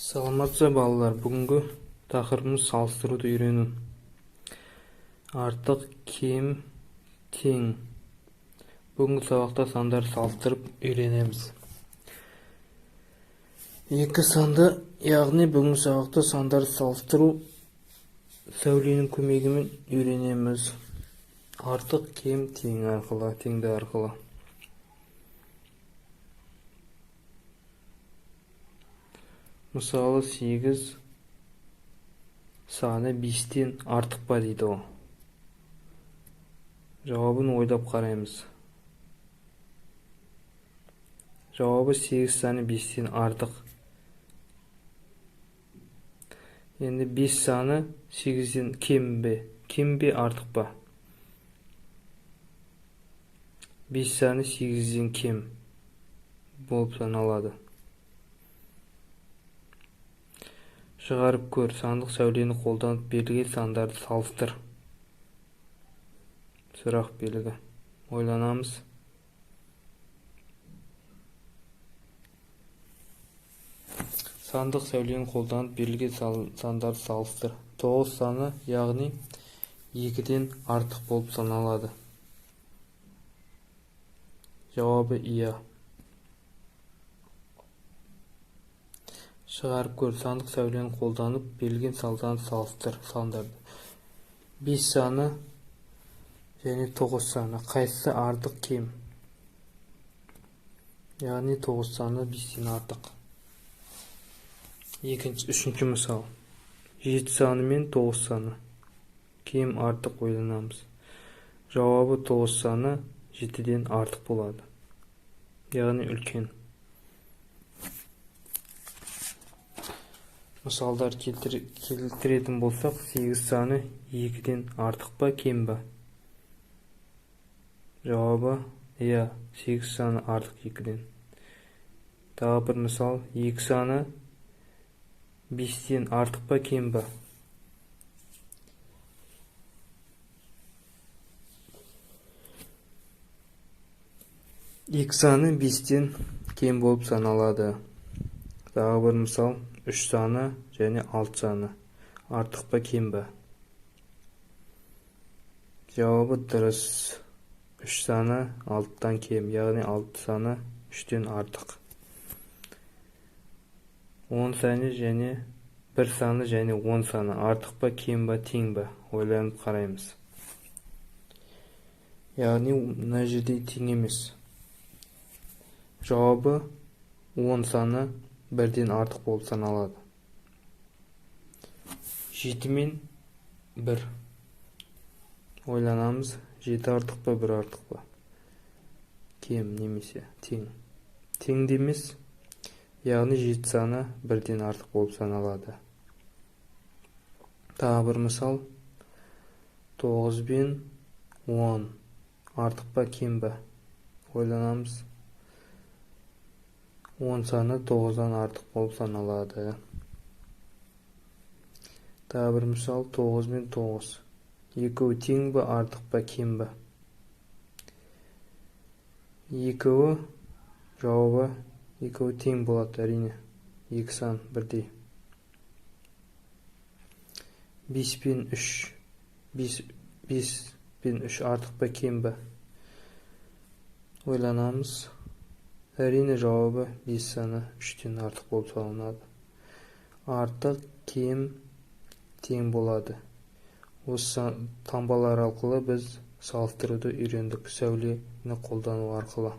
Саламатсызбы балалар, бүгүнкү тақырыбымыз салыштырууду үйрөнүү. Артык, кем, тең. Бүгүнкү сабакта сандарды салыштырып үйрөнөбүз. Эки санды, яғни бүгүнкү сабакта сандарды салыштыруу сөйлөнүн көмөгү менен үйрөнөбүз. Артык, кем, тең аркылуу, теңдүү аркылуу. Мысалы 8 саны 5-тен артық па дейді о. Жауабын ойлап қараймыз. Жауабы 8 саны 5-тен артық. Енді 5 саны 8-ден кем бе? Кем бе, артық па? 5 саны 8-ден кем болып саналады. Шығарып көр, сандық сәулені қолданып берілген сандарды салыстыр. Сұрақ белгі. Ойланамыз. Сандық сәулені қолданып берілген сандарды салыстыр. 9 саны, яғни 2-ден артық болып саналады. Жауабы иә. Шығарып көр, сандық сәулені қолданып берілген сандарды салыстыр. Сандарды 5 саны және 9 саны қайсысы артық, кем? Яғни 9 саны 5-тен артық. Үшінші мысал. 7 саны мен 9 саны кем, артық ойланамыз. Жауабы 9 саны 7-ден артық болады. Яғни үлкен. Мысалдар келтіретін болсақ, 8 саны 2-ден артық па, кем ба? Жауабы иә, 8 саны артық 2-ден. Тағы бір мысал, 2 саны 5-тен артық па, кем ба? Екі саны 5-тен кем болып саналады. Тағы бір мысал, 3 саны және 6 саны артық па, кем ба? Жауабы дұрыс. 3 саны 6-тан кем, яғни 6 саны 3-тен артық. 10 саны және 1 саны және 10 саны артық па, кем ба, тең ба? Ойланып қараймыз. Яғни мына жерде тең емес. Жауабы 10 саны 1-ден артық болып саналады. 7 мен 1. Ойланамыз. 7 артық па, 1 артық па? Кем немесе тең. Тең де емес. Яғни 7 саны 1-ден артық болып саналады. Тағы бір мысал. 9 бен 10 артық па, кем ба? Ойланамыз. 10 саны 9-дан артық болып саналады. Тағы бір мысал, 9 мен 9. Екеуі тең ба, артық па, кем ба? Екеуі, жауабы екеуі тең болады, әрине. 2 сан бірдей. 5 пен 3. 5 пен 3 артық па, кем ба? Ойланамыз. Әрине жауабы 5 саны 3-тен артық болып саналады. Артық, кем, тең болады. Осы таңбалар арқылы біз салыстыруды үйрендік, сәулені қолдану арқылы.